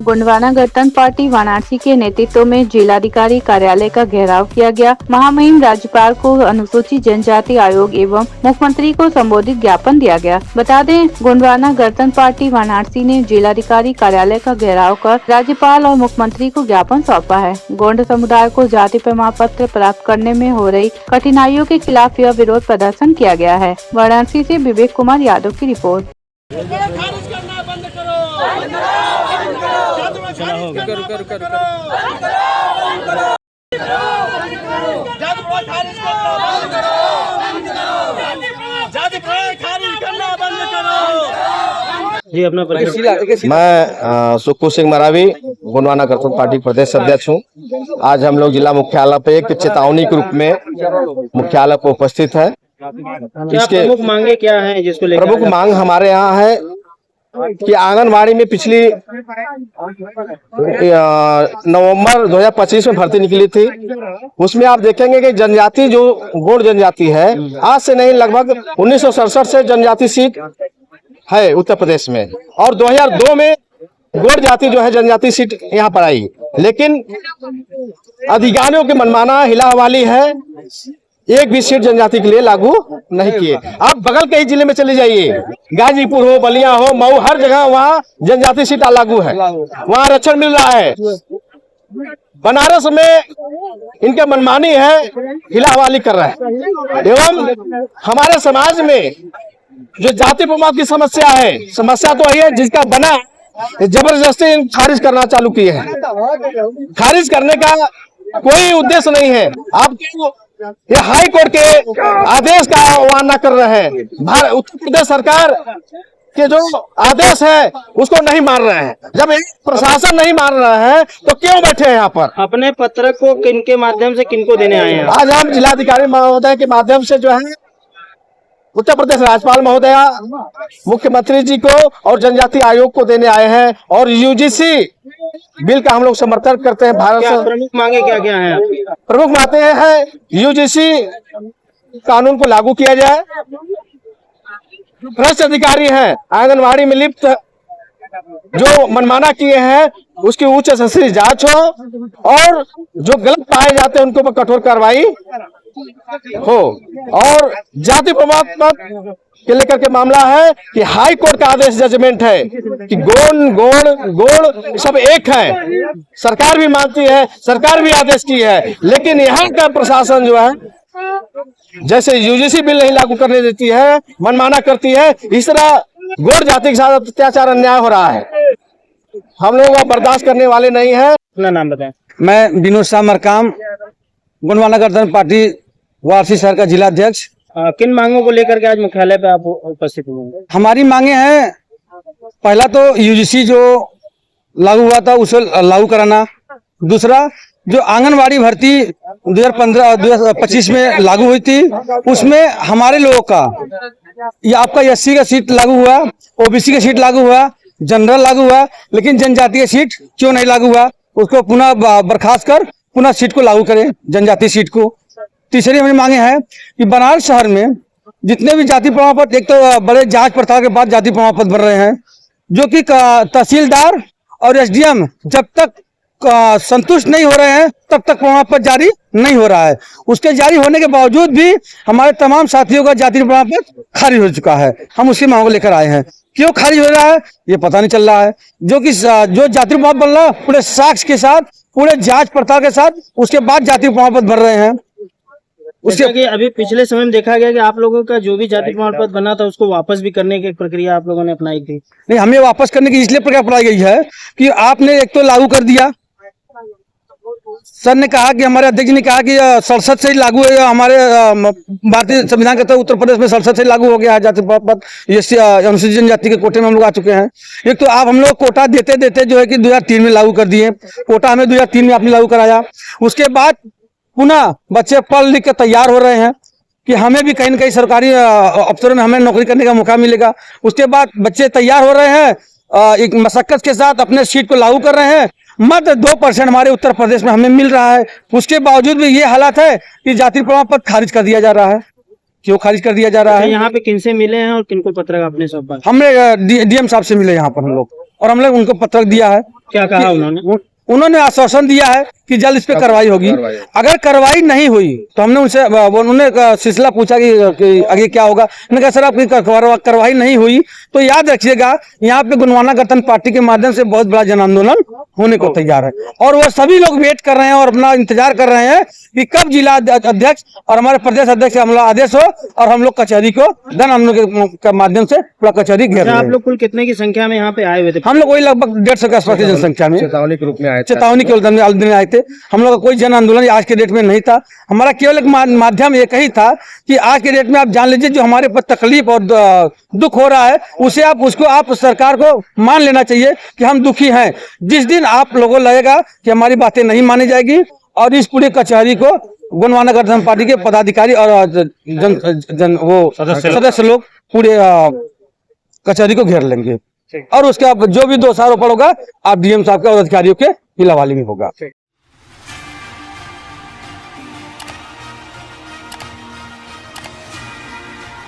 गोंडवाना गणतंत्र पार्टी वाराणसी के नेतृत्व में जिलाधिकारी कार्यालय का घेराव किया गया। महामहिम राज्यपाल को अनुसूचित जनजाति आयोग एवं मुख्यमंत्री को संबोधित ज्ञापन दिया गया। बता दें, गोंडवाना गणतंत्र पार्टी वाराणसी ने जिलाधिकारी कार्यालय का घेराव कर राज्यपाल और मुख्यमंत्री को ज्ञापन सौंपा है। गोंड समुदाय को जाति प्रमाण पत्र प्राप्त करने में हो रही कठिनाइयों के खिलाफ यह विरोध प्रदर्शन किया गया है। वाराणसी से विवेक कुमार यादव की रिपोर्ट। जी अपना मैं सुखू सिंह मरावी गोंडवाना गणतंत्र पार्टी प्रदेश अध्यक्ष हूँ। आज हम लोग जिला मुख्यालय पे एक चेतावनी के रूप में मुख्यालय पर उपस्थित है। इसके प्रमुख मांगे क्या हैं जिसको लेकर? प्रमुख मांग हमारे यहाँ है कि आंगनबाड़ी में पिछली नवंबर 2025 में भर्ती निकली थी। उसमें आप देखेंगे कि जनजाति जो गोंड जनजाति है, आज से नहीं लगभग 1967 से जनजाति सीट है उत्तर प्रदेश में, और 2002 में गोंड जाति जो है जनजाति सीट यहाँ पर आई। लेकिन अधिकारियों के मनमाना हिला हवाली है, एक भी सीट जनजाति के लिए लागू नहीं किए। आप बगल के ही जिले में चले जाइए, गाजीपुर हो, बलिया हो, मऊ, हर जगह वहाँ जनजाति सीट लागू है, वहाँ आरक्षण मिल रहा है। बनारस में इनके मनमानी है, हिला हवाली कर रहा है। एवं हमारे समाज में जो जाति प्रमाण की समस्या है, समस्या तो वही है जिसका बना जबरदस्ती खारिज करना चालू किए हैं। खारिज करने का कोई उद्देश्य नहीं है। आप ये हाई कोर्ट के आदेश का अवमानना कर रहे हैं। उत्तर प्रदेश सरकार के जो आदेश है उसको नहीं मान रहे हैं। जब प्रशासन नहीं मान रहा है तो क्यों बैठे हैं यहाँ पर? अपने पत्र को किनके माध्यम से किनको देने आए हैं? आज हम जिलाधिकारी महोदय के माध्यम से जो है उत्तर प्रदेश राज्यपाल महोदया, मुख्यमंत्री जी को और जनजाति आयोग को देने आए हैं। और यूजीसी बिल का हम लोग समर्थन करते हैं। भारत से प्रमुख मांगे क्या क्या हैं? प्रमुख मांगे हैं यूजीसी कानून को लागू किया जाए। भ्रष्ट अधिकारी हैं, आंगनबाड़ी में लिप्त जो मनमाना किए हैं उसकी उच्च स्तरीय जांच हो, और जो गलत पाए जाते हैं उनके ऊपर कठोर कार्रवाई हो। और जाति प्रमाण पत्र के लेकर के मामला है कि हाई कोर्ट का आदेश जजमेंट है कि गोंड सब एक है। सरकार भी मानती है, सरकार भी आदेश की है, लेकिन यहाँ का प्रशासन जो है जैसे यूजीसी बिल नहीं लागू करने देती है, मनमाना करती है, इस तरह गोंड जाति के साथ अत्याचार अन्याय हो रहा है। हम लोग बर्दाश्त करने वाले नहीं है। अपना नाम बताएं। मैं विनोद शाह मरकाम, गोंडवाना गणतंत्र पार्टी वाराणसी शहर का जिला अध्यक्ष। किन मांगों को लेकर के आज मुख्यालय पे आप उपस्थित हुए? हमारी मांगे हैं, पहला तो यूजीसी जो लागू हुआ था उसे लागू कराना। दूसरा, जो आंगनबाड़ी भर्ती 2025 में लागू हुई थी उसमें हमारे लोगों का, ये आपका एससी का सीट लागू हुआ, ओबीसी का सीट लागू हुआ, जनरल लागू हुआ, लेकिन जनजातीय सीट क्यों नहीं लागू हुआ? उसको पुनः बर्खास्त कर पुनः सीट को लागू करें, जनजातीय सीट को। तीसरी हमारी मांगे हैं कि बनारस शहर में जितने भी जाति प्रमाण पत्र, एक तो बड़े जांच पड़ताल के बाद जाति प्रमाण पत्र बन रहे हैं, जो कि तहसीलदार और एसडीएम जब तक संतुष्ट नहीं हो रहे हैं तब तक प्रमाण पत्र जारी नहीं हो रहा है। उसके जारी होने के बावजूद भी हमारे तमाम साथियों का जाति प्रमाण पत्र खारिज हो चुका है। हम उसकी मांग लेकर आए हैं। क्यों खारिज हो रहा है ये पता नहीं चल रहा है। जो जाति प्रमाण पत्र बन रहा है पूरे साक्ष्य के साथ, पूरे जांच पड़ताल के साथ, उसके बाद जाति प्रमाण पत्र बन रहे हैं। उसके कि अभी पिछले समय में देखा गया कि आप लोगों का जो भी जाति प्रमाण पत्र बना था उसको वापस भी करने की प्रक्रिया आप लोगों ने अपनाई थी। नहीं, हमें वापस करने की इसलिए प्रक्रिया अपनाई गई है कि आपने एक तो लागू कर दिया। सर ने कहा कि, हमारे अध्यक्ष ने कहा कि संसद से ही लागू है, हमारे भारतीय संविधान के तहत उत्तर प्रदेश में संसद से लागू हो गया है जाति प्रमाण पत्र। अनुसूचित जनजाति के कोटे में हम लोग आ चुके हैं। एक तो आप हम लोग कोटा देते देते जो है कि 2003 में लागू कर दिए। कोटा हमें 2003 में आपने लागू कराया। उसके बाद पुनः बच्चे पढ़ लिख के तैयार हो रहे हैं कि हमें भी कहीं न कहीं सरकारी अफसरों में हमें नौकरी करने का मौका मिलेगा। उसके बाद बच्चे तैयार हो रहे हैं, एक मशक्कत के साथ अपने सीट को लागू कर रहे हैं। मात्र 2% हमारे उत्तर प्रदेश में हमें मिल रहा है। उसके बावजूद भी ये हालत है कि जाति प्रमाण पत्र खारिज कर दिया जा रहा है। क्यों खारिज कर दिया जा रहा है? यहाँ पे किनसे मिले हैं और किनको पत्र आपने सौंपा? हमने डीएम साहब से मिले यहाँ पर हम लोग, और हम लोग उनको पत्र दिया है। क्या कहा उन्होंने? उन्होंने आश्वासन दिया है कि जल्द इस पे कार्रवाई होगी। अगर कार्रवाई नहीं हुई तो हमने उनसे उन्होंने सिलसिला पूछा कि आगे क्या होगा। मैंने कहा सर आपकी कार्रवाई नहीं हुई तो याद रखिएगा यहाँ पे गोंडवाना गणतंत्र पार्टी के माध्यम से बहुत बड़ा जन आंदोलन होने को तैयार है और वो सभी लोग वेट कर रहे हैं और अपना इंतजार कर रहे हैं कि कब जिला अध्यक्ष और हमारे प्रदेश अध्यक्ष से हमला आदेश हो और हम लोग कचहरी को जन आंदोलन के माध्यम से पूरा कचहरी घेर आप लोग कुल कितने की संख्या में यहाँ पे आए हुए थे? हम लोग वही लगभग 150 के आसपास की जनसंख्या में चेतावनी के रूप में आए थे। चेतावनी के दिन आए थे। हम लोग का कोई जन आंदोलन आज के डेट में नहीं था। हमारा केवल एक माध्यम एक ही था कि आज के डेट में आप जान लीजिए जो हमारे पर तकलीफ और दुख हो रहा है उसे आप सरकार को मान लेना चाहिए कि हम दुखी हैं। जिस दिन आप लोगों लगेगा कि हमारी बातें नहीं मानी जाएगी और इस पूरी कचहरी को गोंडवाना गठबंधन पार्टी के पदाधिकारी और सदस्य लोग पूरे कचहरी को घेर लेंगे और उसके बाद जो भी दोषारोपण होगा आप डीएम साहब के और अधिकारियों के हिलावाली में होगा।